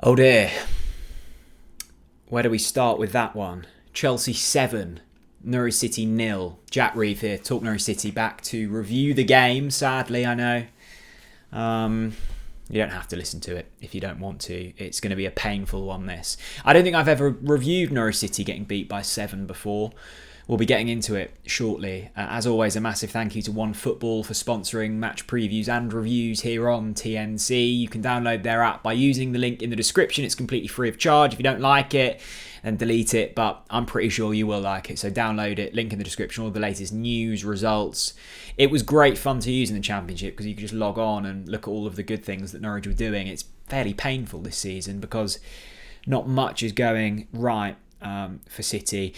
Oh dear. Where do we start with that one? Chelsea 7, Norwich City 0. Jack Reeve here, Talk Norwich City, back to review the game. Sadly, I know. You don't have to listen to it if you don't want to. It's going to be a painful one, this. I don't think I've ever reviewed Norwich City getting beat by 7 before. We'll be getting into it shortly. As always, a massive thank you to OneFootball for sponsoring match previews and reviews here on TNC. You can download their app by using the link in the description. It's completely free of charge. If you don't like it, then delete it. But I'm pretty sure you will like it. So download it. Link in the description. All the latest news, results. It was great fun to use in the Championship because you could just log on and look at all of the good things that Norwich were doing. It's fairly painful this season because not much is going right for City.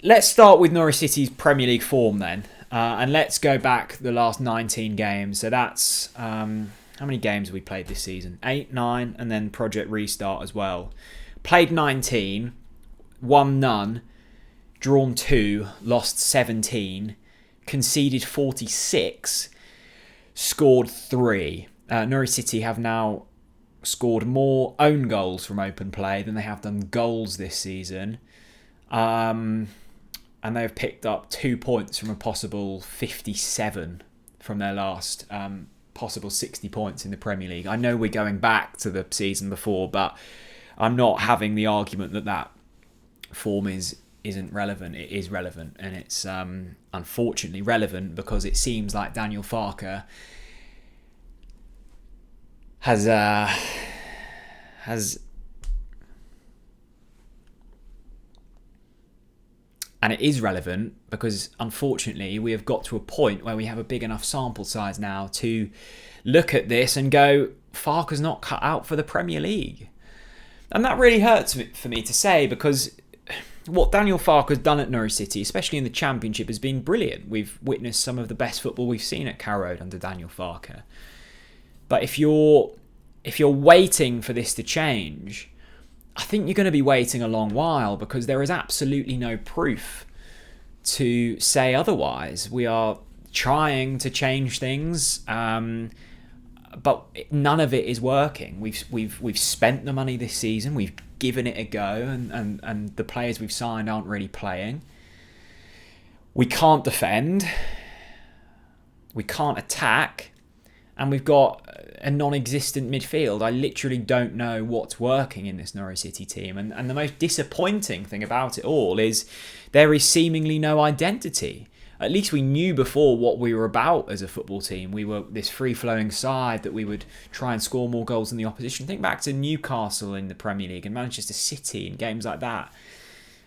Let's start with Norwich City's Premier League form then. And let's go back the last 19 games. So that's... how many games have we played this season? 8, 9, and then Project Restart as well. Played 19, won none, drawn 2, lost 17, conceded 46, scored 3. Norwich City have now scored more own goals from open play than they have done goals this season. And they've picked up 2 points from a possible 57 from their last possible 60 points in the Premier League. I know we're going back to the season before, but I'm not having the argument that form isn't relevant. It is relevant, and it's unfortunately relevant because it seems like Daniel Farke has and it is relevant because, unfortunately, we have got to a point where we have a big enough sample size now to look at this and go, Farke's not cut out for the Premier League. And that really hurts for me to say because what Daniel Farke has done at Norwich City, especially in the Championship, has been brilliant. We've witnessed some of the best football we've seen at Carrow Road under Daniel Farke. But if you're waiting for this to change, I think you're going to be waiting a long while because there is absolutely no proof to say otherwise. We are trying to change things, but none of it is working. We've spent the money this season. We've given it a go, and the players we've signed aren't really playing. We can't defend. We can't attack. And we've got a non-existent midfield. I literally don't know what's working in this Norwich City team. And the most disappointing thing about it all is there is seemingly no identity. At least we knew before what we were about as a football team. We were this free-flowing side that we would try and score more goals than the opposition. Think back to Newcastle in the Premier League and Manchester City and games like that.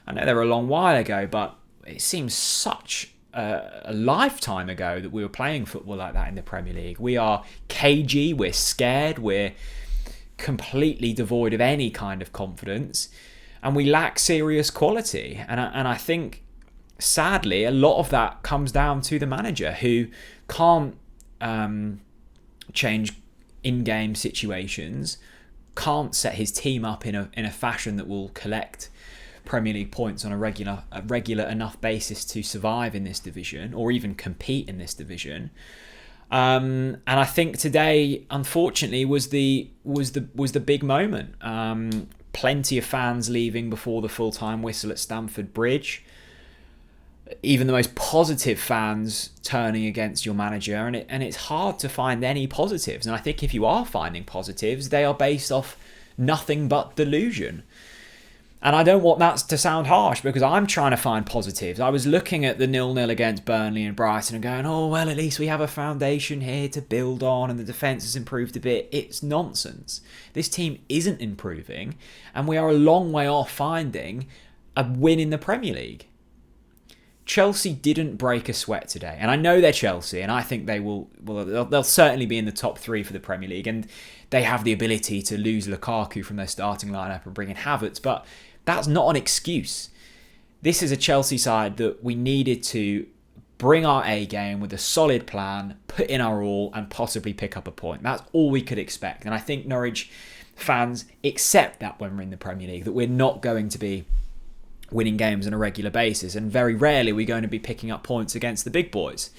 I know they were a long while ago, but it seems such a lifetime ago that we were playing football like that in the Premier League. We are cagey, we're scared, we're completely devoid of any kind of confidence, and we lack serious quality. And I think, sadly, a lot of that comes down to the manager who can't change in-game situations, can't set his team up in a fashion that will collect Premier League points on a regular enough basis to survive in this division or even compete in this division. And I think today, unfortunately, was the big moment. Plenty of fans leaving before the full-time whistle at Stamford Bridge. Even the most positive fans turning against your manager, and it's hard to find any positives. And I think if you are finding positives, they are based off nothing but delusion. And I don't want that to sound harsh because I'm trying to find positives. I was looking at the 0-0 against Burnley and Brighton and going, oh, well, at least we have a foundation here to build on and the defence has improved a bit. It's nonsense. This team isn't improving and we are a long way off finding a win in the Premier League. Chelsea didn't break a sweat today. And I know they're Chelsea and I think they'll certainly be in the top 3 for the Premier League. And they have the ability to lose Lukaku from their starting lineup and bring in Havertz. But that's not an excuse. This is a Chelsea side that we needed to bring our A game with a solid plan, put in our all, and possibly pick up a point. That's all we could expect. And I think Norwich fans accept that when we're in the Premier League, that we're not going to be winning games on a regular basis. And very rarely we're going to be picking up points against the big boys.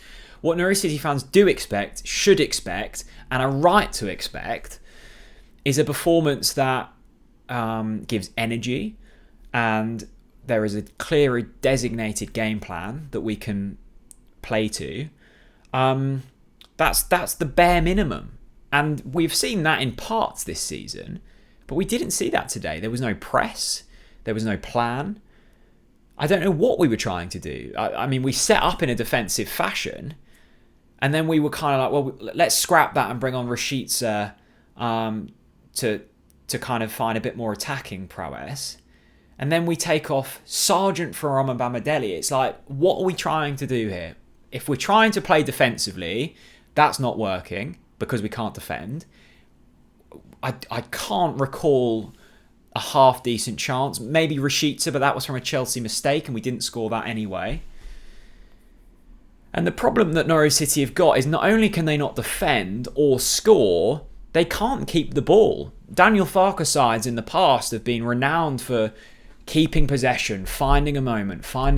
what Norwich City fans do expect, should expect, and are right to expect, is a performance that gives energy, and there is a clearly designated game plan that we can play to. That's the bare minimum. And we've seen that in parts this season, but we didn't see that today. There was no press. There was no plan. I don't know what we were trying to do. I mean, we set up in a defensive fashion, and then we were kind of like, well, let's scrap that and bring on Rashica to kind of find a bit more attacking prowess. And then we take off Sargent for Bamadelli. It's like, what are we trying to do here? If we're trying to play defensively, that's not working because we can't defend. I can't recall a half-decent chance. Maybe Rashica, but that was from a Chelsea mistake and we didn't score that anyway. And the problem that Norwich City have got is not only can they not defend or score, they can't keep the ball. Daniel Farke sides in the past have been renowned for keeping possession, finding a moment. How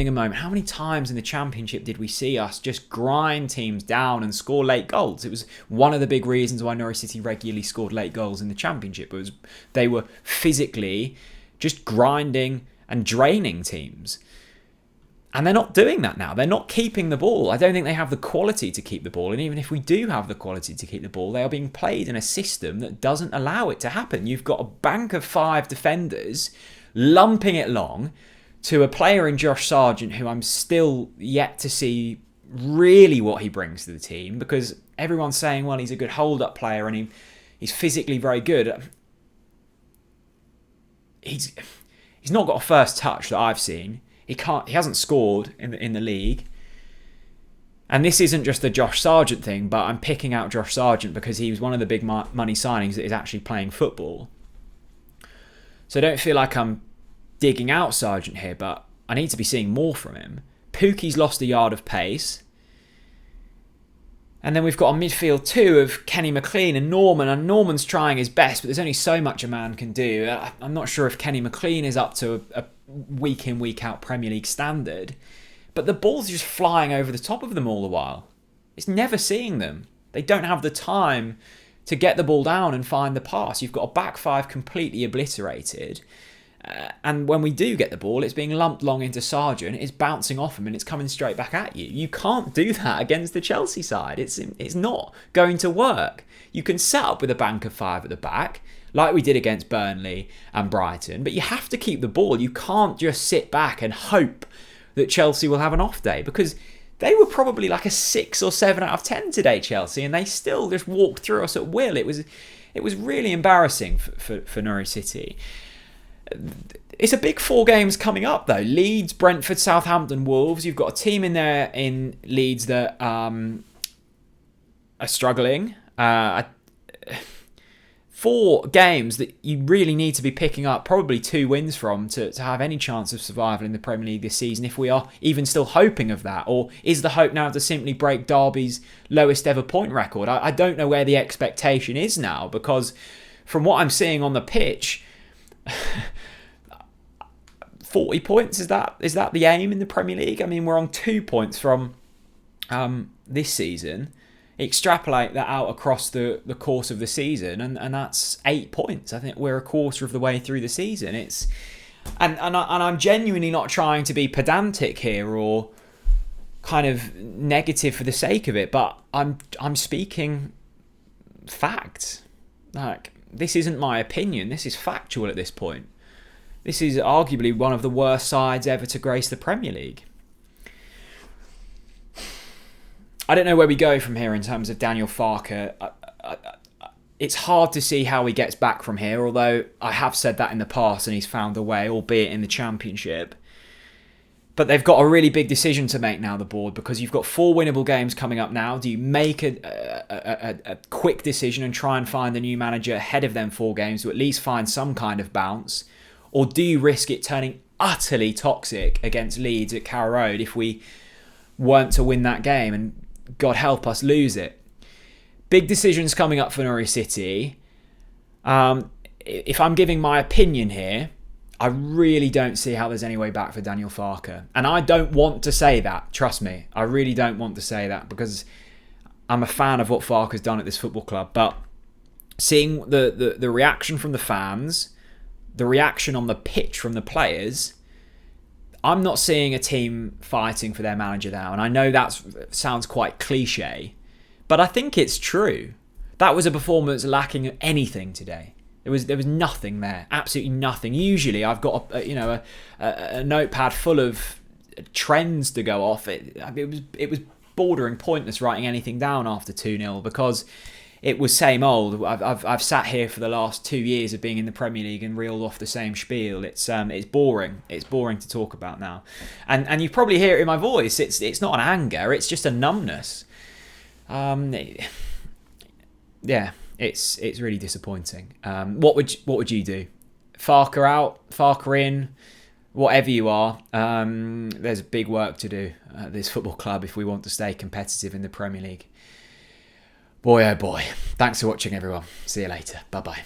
many times in the Championship did we see us just grind teams down and score late goals? It was one of the big reasons why Norwich City regularly scored late goals in the Championship. It was they were physically just grinding and draining teams. And they're not doing that now. They're not keeping the ball. I don't think they have the quality to keep the ball. And even if we do have the quality to keep the ball, they are being played in a system that doesn't allow it to happen. You've got a bank of 5 defenders lumping it long to a player in Josh Sargent who I'm still yet to see really what he brings to the team, because everyone's saying, well, he's a good hold-up player and he's physically very good. He's not got a first touch that I've seen. He hasn't scored in the league. And this isn't just the Josh Sargent thing, but I'm picking out Josh Sargent because he was one of the big money signings that is actually playing football. So I don't feel like I'm digging out Sargent here, but I need to be seeing more from him. Pukki's lost a yard of pace. And then we've got a midfield too of Kenny McLean and Norman. And Norman's trying his best, but there's only so much a man can do. I'm not sure if Kenny McLean is up to a week in, week out Premier League standard. But the ball's just flying over the top of them all the while. It's never seeing them. They don't have the time to get the ball down and find the pass. You've got a back 5 completely obliterated. And when we do get the ball, it's being lumped long into Sargent. It's bouncing off him and it's coming straight back at you. You can't do that against the Chelsea side. It's not going to work. You can set up with a bank of 5 at the back, like we did against Burnley and Brighton, but you have to keep the ball. You can't just sit back and hope that Chelsea will have an off day, because they were probably like a 6 or 7 out of 10 today, Chelsea, and they still just walked through us at will. It was really embarrassing for Norwich City. It's a big 4 games coming up though. Leeds, Brentford, Southampton, Wolves. You've got a team in there in Leeds that are struggling. 4 games that you really need to be picking up probably 2 wins from to have any chance of survival in the Premier League this season, if we are even still hoping of that. Or is the hope now to simply break Derby's lowest ever point record? I don't know where the expectation is now, because from what I'm seeing on the pitch, 40 points, is that the aim in the Premier League? I mean, we're on 2 points from this season. Extrapolate that out across the course of the season, and that's 8 points. I think we're a quarter of the way through the season. And I'm genuinely not trying to be pedantic here or kind of negative for the sake of it, but I'm speaking facts. Like, this isn't my opinion. This is factual at this point. This is arguably one of the worst sides ever to grace the Premier League. I don't know where we go from here in terms of Daniel Farke. It's hard to see how he gets back from here, although I have said that in the past and he's found a way, albeit in the Championship. But they've got a really big decision to make now, the board, because you've got 4 winnable games coming up now. Do you make a quick decision and try and find a new manager ahead of them 4 games to at least find some kind of bounce? Or do you risk it turning utterly toxic against Leeds at Carrow Road if we weren't to win that game and, God help us, lose it? Big decisions coming up for Norwich City. If I'm giving my opinion here, I really don't see how there's any way back for Daniel Farke. And I don't want to say that, trust me. I really don't want to say that because I'm a fan of what Farke's done at this football club. But seeing the reaction from the fans, the reaction on the pitch from the players, I'm not seeing a team fighting for their manager now. And I know that sounds quite cliche, but I think it's true. That was a performance lacking anything today. There was nothing there, absolutely nothing. Usually, I've got a notepad full of trends to go off. It was bordering pointless writing anything down after 2-0 because it was same old. I've sat here for the last 2 years of being in the Premier League and reeled off the same spiel. It's boring. It's boring to talk about now, and you probably hear it in my voice. It's not an anger. It's just a numbness. Yeah. It's really disappointing. What would you do? Farke out, Farke in, whatever you are. There's big work to do at this football club if we want to stay competitive in the Premier League. Boy, oh boy. Thanks for watching, everyone. See you later. Bye-bye.